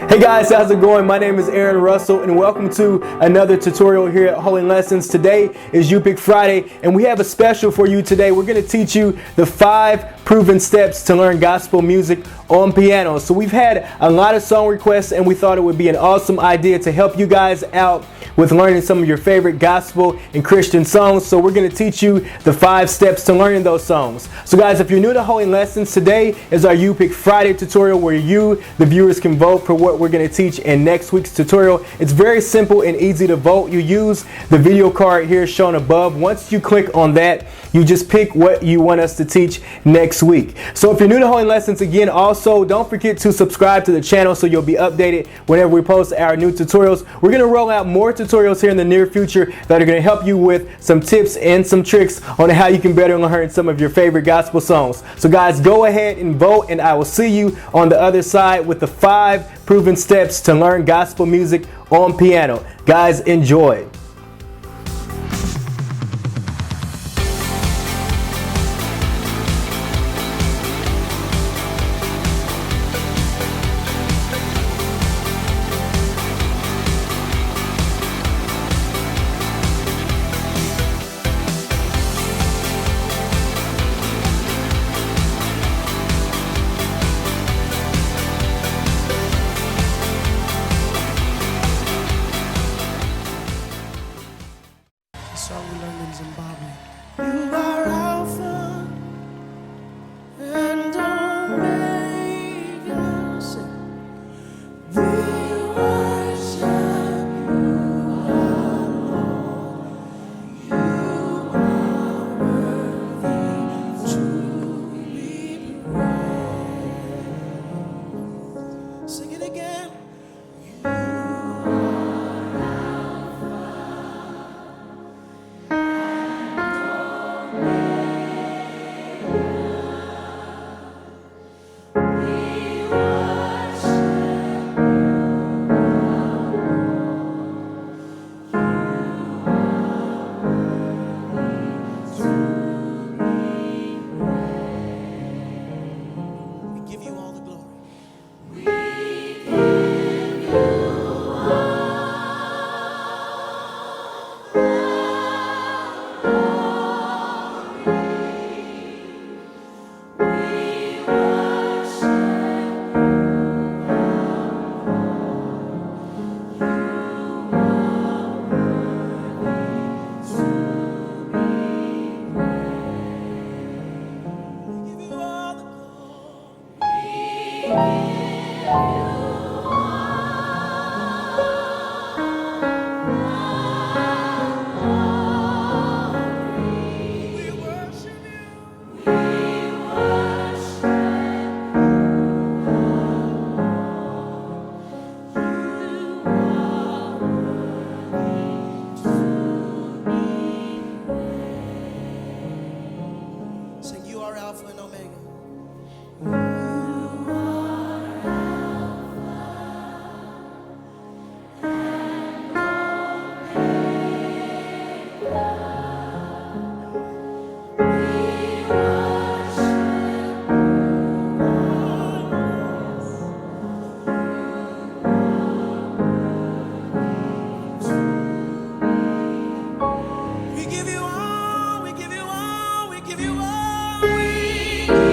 Hey guys, how's it going? My name is Aaron Russell and welcome to another tutorial here at Holy Lessons. Today is You Pick Friday and we have a special for you today. We're going to teach you the 5 proven steps to learn gospel music on piano. So we've had a lot of song requests and we thought it would be an awesome idea to help you guys out with learning some of your favorite gospel and Christian songs. So we're going to teach you the 5 steps to learning those songs. So guys, if you're new to Holy Lessons, today is our You Pick Friday tutorial where you, the viewers, can vote for what we're going to teach in next week's tutorial. It's very simple and easy to vote. You use the video card here shown above. Once you click on that, you just pick what you want us to teach next week. So if you're new to Holy Lessons, again, also don't forget to subscribe to the channel so you'll be updated whenever we post our new tutorials. We're going to roll out more tutorials here in the near future that are going to help you with some tips and some tricks on how you can better learn some of your favorite gospel songs. So guys, go ahead and vote and I will see you on the other side with the 5 proven steps to learn gospel music on piano. Guys, enjoy. Song we learned in Zimbabwe. You are Alpha and Omega. Sing. We worship you, our Lord. You are worthy to be praised. Sing it again. Give you all the glory. We give you all the glory. We worship you, our Lord. You are worthy to be praised. We give you all the glory. Sing, you are Alpha and Omega. We give you all, we give you all, we give you all, we give you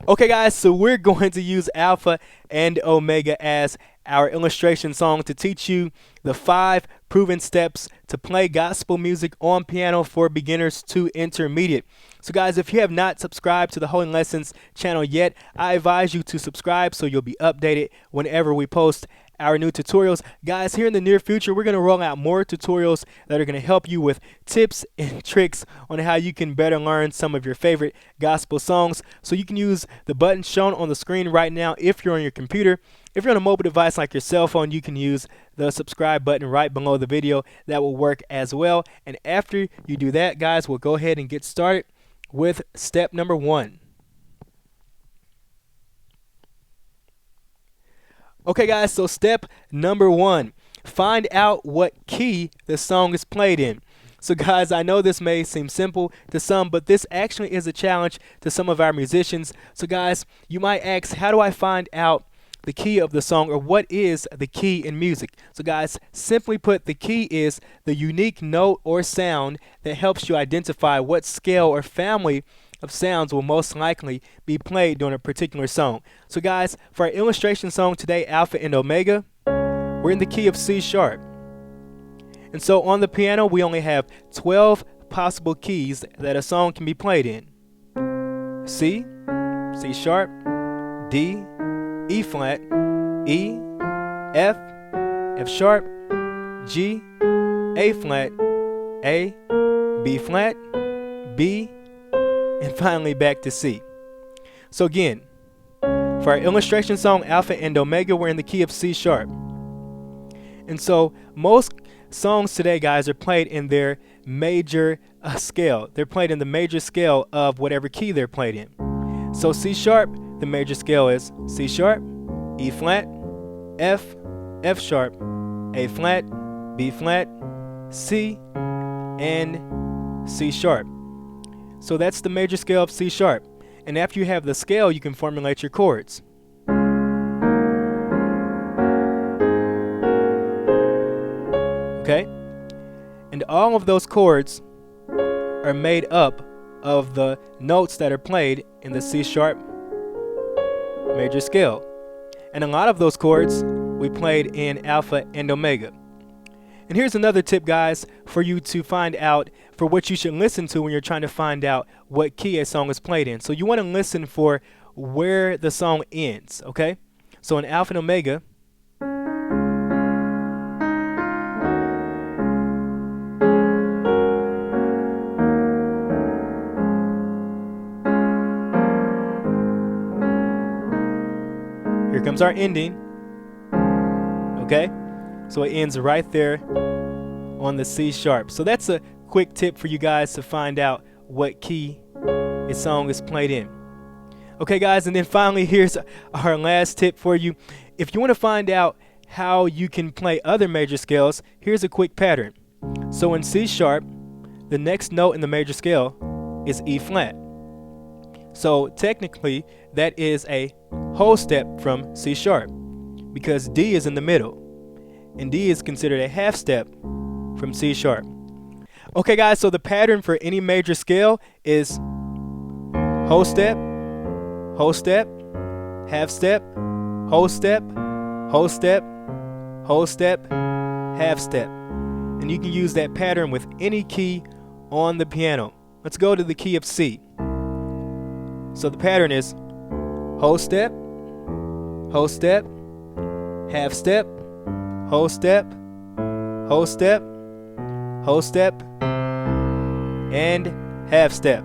Okay guys, so we're going to use Alpha and Omega as our illustration song to teach you the 5 proven steps to play gospel music on piano for beginners to intermediate. So guys, if you have not subscribed to the Holy Lessons channel yet, I advise you to subscribe so you'll be updated whenever we post our new tutorials. Guys, here in the near future, we're going to roll out more tutorials that are going to help you with tips and tricks on how you can better learn some of your favorite gospel songs. So you can use the button shown on the screen right now if you're on your computer. If you're on a mobile device like your cell phone, you can use the subscribe button right below the video. That will work as well. And after you do that, guys, we'll go ahead and get started with step number 1. Okay guys, so step number 1, find out what key the song is played in. So guys, I know this may seem simple to some, but this actually is a challenge to some of our musicians. So guys, you might ask, how do I find out the key of the song, or what is the key in music? So guys, simply put, the key is the unique note or sound that helps you identify what scale or family of sounds will most likely be played during a particular song. So guys, for our illustration song today, Alpha and Omega, we're in the key of C sharp. And so on the piano, we only have 12 possible keys that a song can be played in. C, C sharp, D, E flat, E, F, F sharp, G, A flat, A, B flat, B, and finally back to C. So again, for our illustration song Alpha and Omega, we're in the key of C sharp. And so most songs today, guys, are played in their major scale. They're played in the major scale of whatever key they're played in. So C sharp, the major scale is C sharp, E flat, F, F sharp, A flat, B flat, C, and C sharp. So that's the major scale of C sharp. And after you have the scale, you can formulate your chords. Okay? And all of those chords are made up of the notes that are played in the C sharp major scale. And a lot of those chords we played in Alpha and Omega. And here's another tip, guys, for you to find out for what you should listen to when you're trying to find out what key a song is played in. So you want to listen for where the song ends, okay? So in Alpha and Omega, here comes our ending, okay? So it ends right there on the C sharp. So that's a quick tip for you guys to find out what key a song is played in. Okay guys, and then finally here's our last tip for you. If you want to find out how you can play other major scales, here's a quick pattern. So in C sharp, the next note in the major scale is E flat. So technically that is a whole step from C sharp because D is in the middle. And D is considered a half step from C sharp. Okay guys, so the pattern for any major scale is whole step, half step, whole step, whole step, whole step, half step. And you can use that pattern with any key on the piano. Let's go to the key of C. So the pattern is whole step, half step, whole step, whole step, whole step, and half step.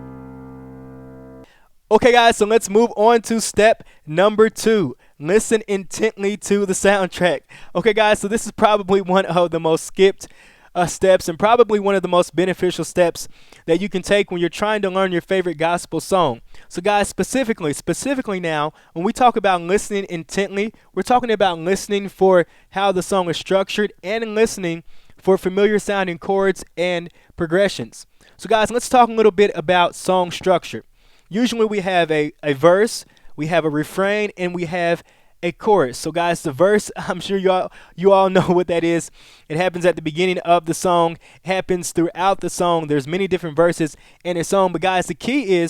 Okay guys, so let's move on to step number 2. Listen intently to the soundtrack. Okay guys, so this is probably one of the most skipped steps and probably one of the most beneficial steps that you can take when you're trying to learn your favorite gospel song. So guys, specifically now, when we talk about listening intently, we're talking about listening for how the song is structured and listening for familiar sounding chords and progressions. So guys, let's talk a little bit about song structure. Usually we have a verse, we have a refrain, and we have a chorus. So guys, the verse, I'm sure you all know what that is. It happens at the beginning of the song, it happens throughout the song. There's many different verses in a song, but guys, the key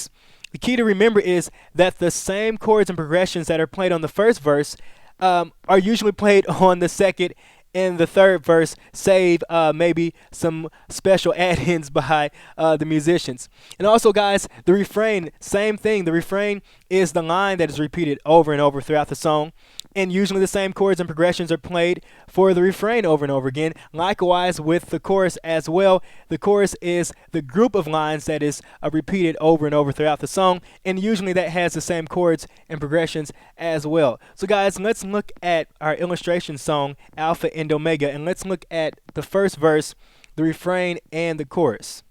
to remember is that the same chords and progressions that are played on the first verse are usually played on the second and the third verse, save maybe some special add-ins by the musicians. And also, guys, the refrain, same thing. The refrain is the line that is repeated over and over throughout the song. And usually the same chords and progressions are played for the refrain over and over again. Likewise with the chorus as well. The chorus is the group of lines that is repeated over and over throughout the song. And usually that has the same chords and progressions as well. So guys, let's look at our illustration song, Alpha and Omega. And let's look at the first verse, the refrain, and the chorus.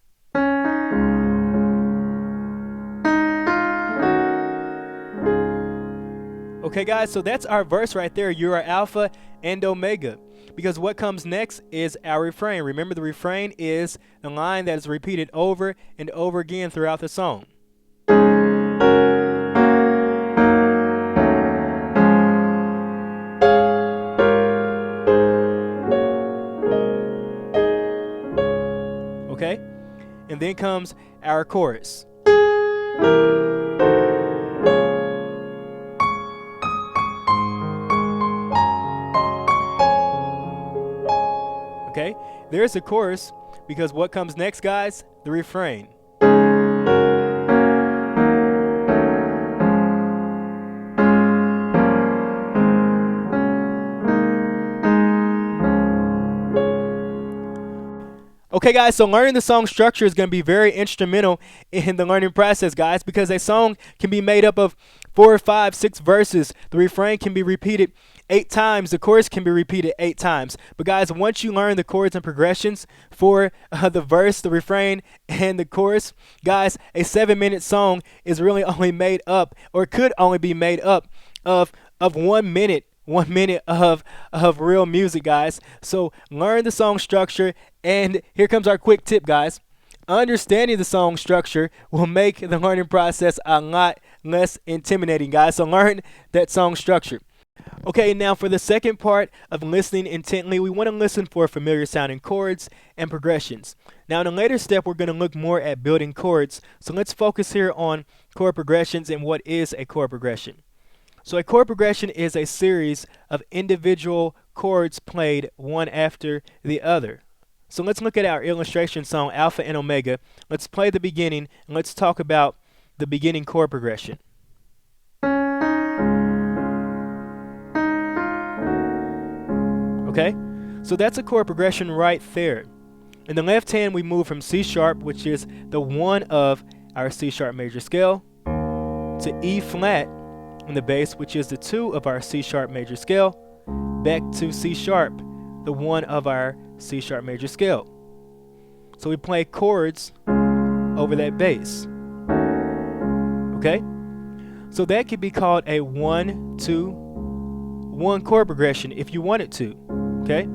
Okay, guys, so that's our verse right there. You are Alpha and Omega. Because what comes next is our refrain. Remember, the refrain is the line that is repeated over and over again throughout the song. Okay? And then comes our chorus. Okay, there's the chorus, because what comes next, guys? The refrain. Okay, guys, so learning the song structure is going to be very instrumental in the learning process, guys, because a song can be made up of 4, 5, 6 verses. The refrain can be repeated 8 times. The chorus can be repeated 8 times. But guys, once you learn the chords and progressions for the verse, the refrain, and the chorus, guys, a 7-minute song is really only made up, or could only be made up of 1 minute. 1 minute of real music, guys. So learn the song structure, and here comes our quick tip, guys. Understanding the song structure will make the learning process a lot less intimidating, guys. So learn that song structure. Okay, now for the second part of listening intently, we want to listen for familiar sounding chords and progressions. Now in a later step, we're going to look more at building chords. So let's focus here on chord progressions and what is a chord progression. So a chord progression is a series of individual chords played one after the other. So let's look at our illustration song, Alpha and Omega. Let's play the beginning, and let's talk about the beginning chord progression. Okay, so that's a chord progression right there. In the left hand, we move from C sharp, which is the 1 of our C sharp major scale, to E flat in the bass, which is the 2 of our C sharp major scale, back to C sharp, the 1 of our C sharp major scale. So we play chords over that bass. Okay? So that could be called a 1-2-1 chord progression if you wanted to. Okay?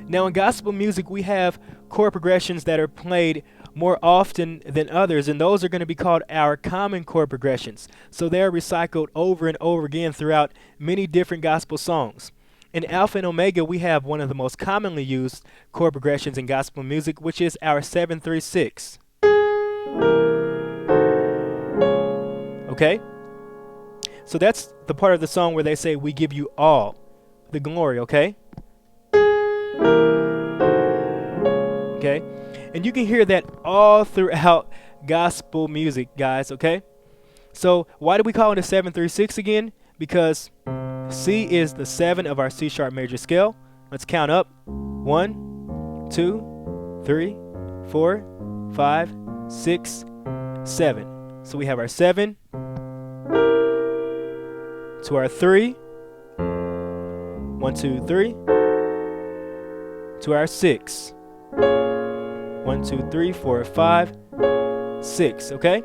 Now in gospel music, we have chord progressions that are played more often than others, and those are going to be called our common chord progressions. So they're recycled over and over again throughout many different gospel songs. In Alpha and Omega, we have one of the most commonly used chord progressions in gospel music, which is our 7-3-6. Okay? So that's the part of the song where they say, "We give you all the glory," okay? Okay? And you can hear that all throughout gospel music, guys, okay? So why do we call it a 7-3-6 again? Because C is the 7 of our C sharp major scale. Let's count up. 1, 2, 3, 4, 5, 6, 7. So we have our 7 to our 3. 1, 2, 3. To our 6. 1, 2, 3, 4, 5, 6, okay?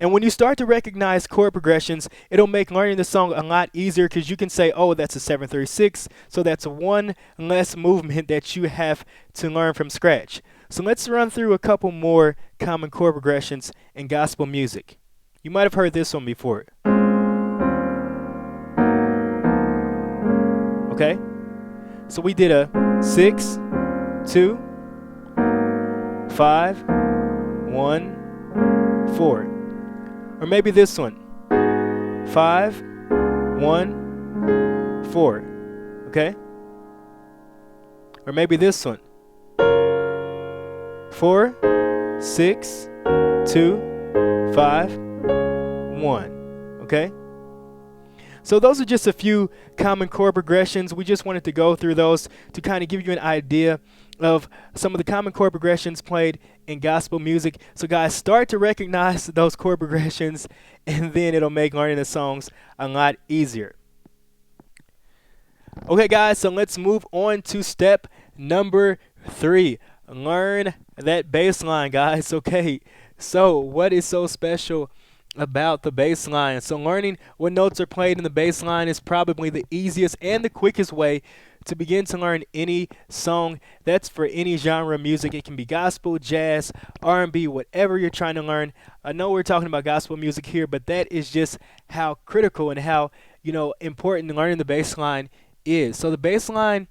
And when you start to recognize chord progressions, it'll make learning the song a lot easier, because you can say, oh, that's a 7-3-6, so that's one less movement that you have to learn from scratch. So let's run through a couple more common chord progressions in gospel music. You might have heard this one before. Okay? So we did a 6, 2, 5, 1, 4. Or maybe this one. 5, 1, 1, 4. Okay? Or maybe this one. 4, 6, 2, 5, 1. Okay? So those are just a few common chord progressions. We just wanted to go through those to kind of give you an idea of some of the common chord progressions played in gospel music. So guys, start to recognize those chord progressions, and then it'll make learning the songs a lot easier. Okay guys, so let's move on to step number 3. Learn that bass line, guys. Okay, so what is so special about the bass line? So learning what notes are played in the bass line is probably the easiest and the quickest way to begin to learn any song. That's for any genre of music. It can be gospel, jazz, R&B, whatever you're trying to learn. I know we're talking about gospel music here, but that is just how critical and how, important learning the bass line is. So the bass line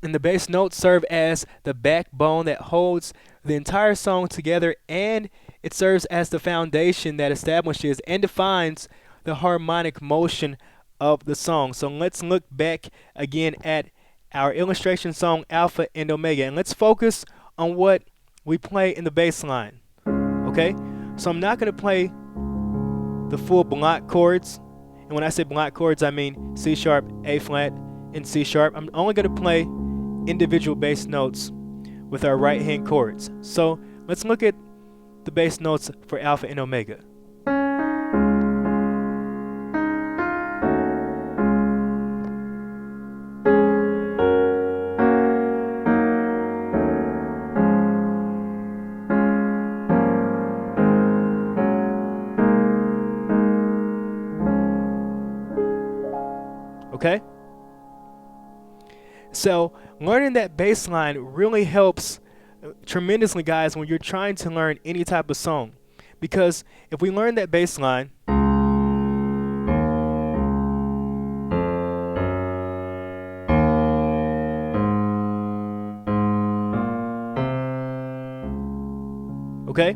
and the bass notes serve as the backbone that holds the entire song together, and it serves as the foundation that establishes and defines the harmonic motion of the song. So let's look back again at our illustration song Alpha and Omega, and let's focus on what we play in the bass line. Okay? So I'm not going to play the full block chords, and when I say block chords, I mean C sharp, A flat, and C sharp. I'm only going to play individual bass notes with our right hand chords. So let's look at the bass notes for Alpha and Omega. Okay? So learning that bass line really helps tremendously, guys, when you're trying to learn any type of song. Because if we learn that bass line, okay,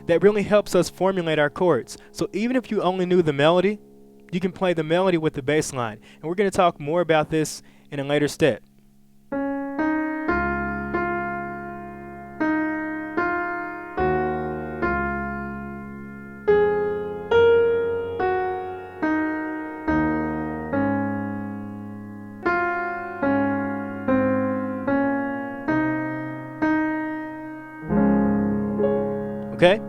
that really helps us formulate our chords. So even if you only knew the melody, you can play the melody with the bass line. And we're going to talk more about this in a later step. Okay?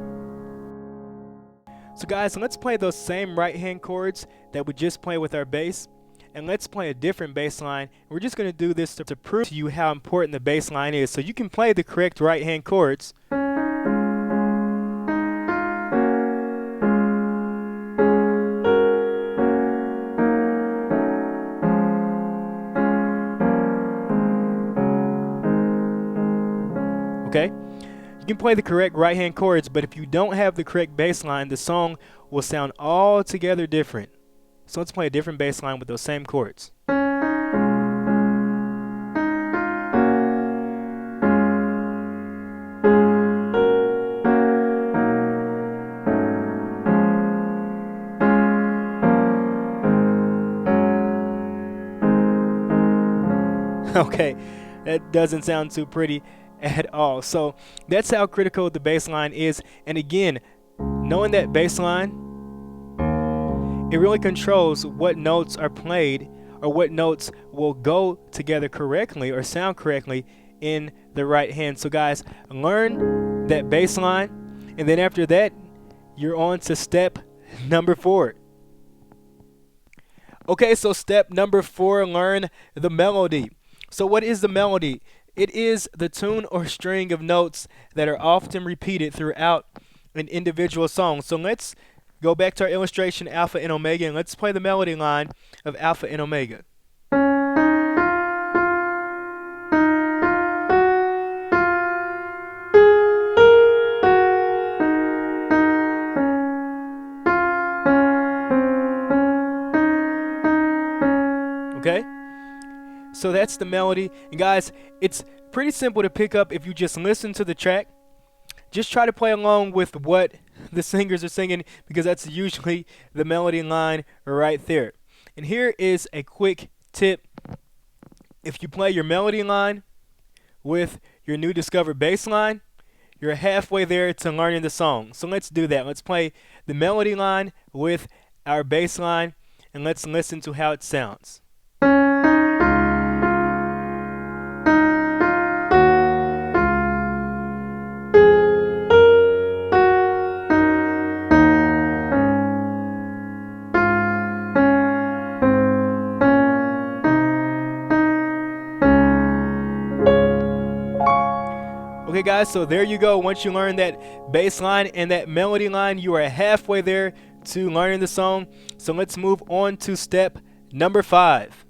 So guys, let's play those same right hand chords that we just played with our bass, and let's play a different bass line. We're just going to do this to prove to you how important the bass line is, so you can play the correct right hand chords. Okay? You can play the correct right hand chords, but if you don't have the correct bass line, the song will sound altogether different. So let's play a different bass line with those same chords. Okay, that doesn't sound too pretty at all. So that's how critical the bass line is. And again, knowing that bass line, it really controls what notes are played or what notes will go together correctly or sound correctly in the right hand. So guys, learn that bass line, and then after that, you're on to step number 4. Okay, so step number 4, learn the melody. So what is the melody? It is the tune or string of notes that are often repeated throughout an individual song. So let's go back to our illustration Alpha and Omega, and let's play the melody line of Alpha and Omega. Okay? So that's the melody. And guys, it's pretty simple to pick up if you just listen to the track. Just try to play along with what the singers are singing, because that's usually the melody line right there. And here is a quick tip. If you play your melody line with your new discovered bass line, you're halfway there to learning the song. So let's do that. Let's play the melody line with our bass line, and let's listen to how it sounds. Okay guys, so there you go. Once you learn that bass line and that melody line, you are halfway there to learning the song. So let's move on to step number 5.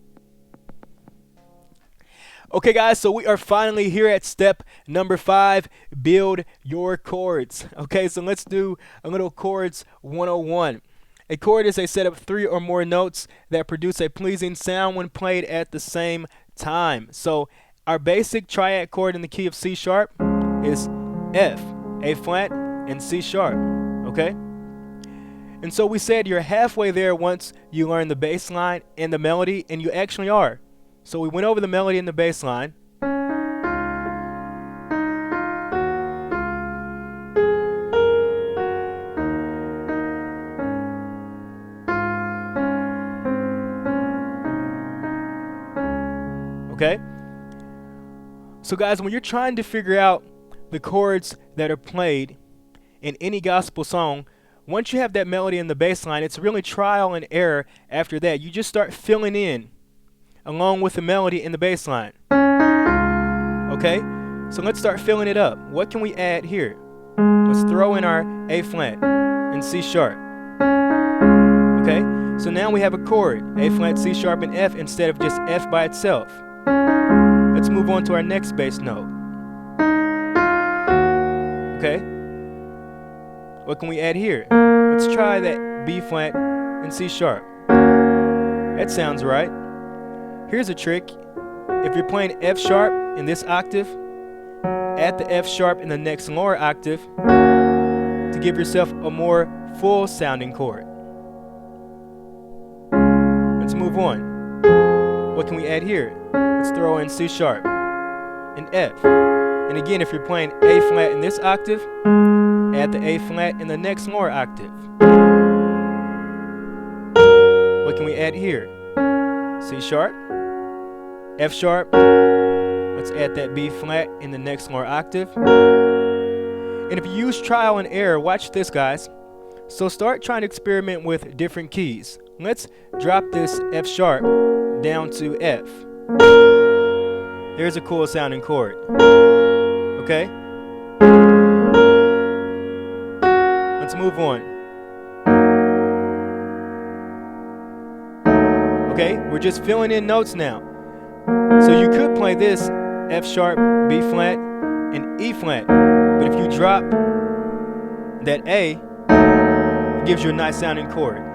Okay guys, so we are finally here at step number 5, build your chords. Okay, so let's do a little chords 101. A chord is a set of 3 or more notes that produce a pleasing sound when played at the same time. So our basic triad chord in the key of C sharp is F, A flat, and C sharp, okay? And so we said you're halfway there once you learn the bass line and the melody, and you actually are. So we went over the melody and the bass line. Okay? So guys, when you're trying to figure out the chords that are played in any gospel song, once you have that melody and the bass line, it's really trial and error after that. You just start filling in along with the melody and the bass line. Okay? So let's start filling it up. What can we add here? Let's throw in our A flat and C sharp. Okay? So now we have a chord, A flat, C sharp, and F instead of just F by itself. Let's move on to our next bass note. Okay? What can we add here? Let's try that B flat and C sharp. That sounds right. Here's a trick. If you're playing F sharp in this octave, add the F sharp in the next lower octave to give yourself a more full sounding chord. Let's move on. What can we add here? Let's throw in C sharp and F. And again, if you're playing A flat in this octave, add the A flat in the next lower octave. What can we add here? C sharp, F sharp. Let's add that B flat in the next lower octave. And if you use trial and error, watch this guys. So start trying to experiment with different keys. Let's drop this F sharp down to F. There's a cool sounding chord. Okay? Let's move on. Okay, we're just filling in notes now. So you could play this F sharp, B flat, and E flat. But if you drop that A, it gives you a nice sounding chord.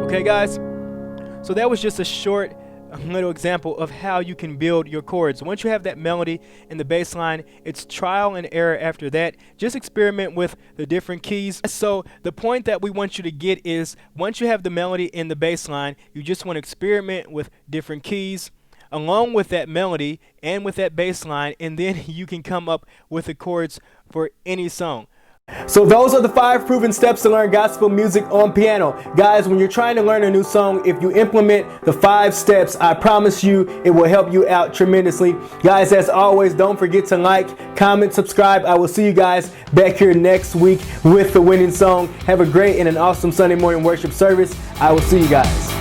Okay guys, so that was just a short little example of how you can build your chords. Once you have that melody and the bass line, it's trial and error after that. Just experiment with the different keys. So the point that we want you to get is once you have the melody and the bass line, you just want to experiment with different keys along with that melody and with that bass line, and then you can come up with the chords for any song. So those are the 5 proven steps to learn gospel music on piano. Guys, when you're trying to learn a new song, if you implement the 5 steps, I promise you it will help you out tremendously. Guys, as always, don't forget to like, comment, subscribe. I will see you guys back here next week with the winning song. Have a great and an awesome Sunday morning worship service. I will see you guys.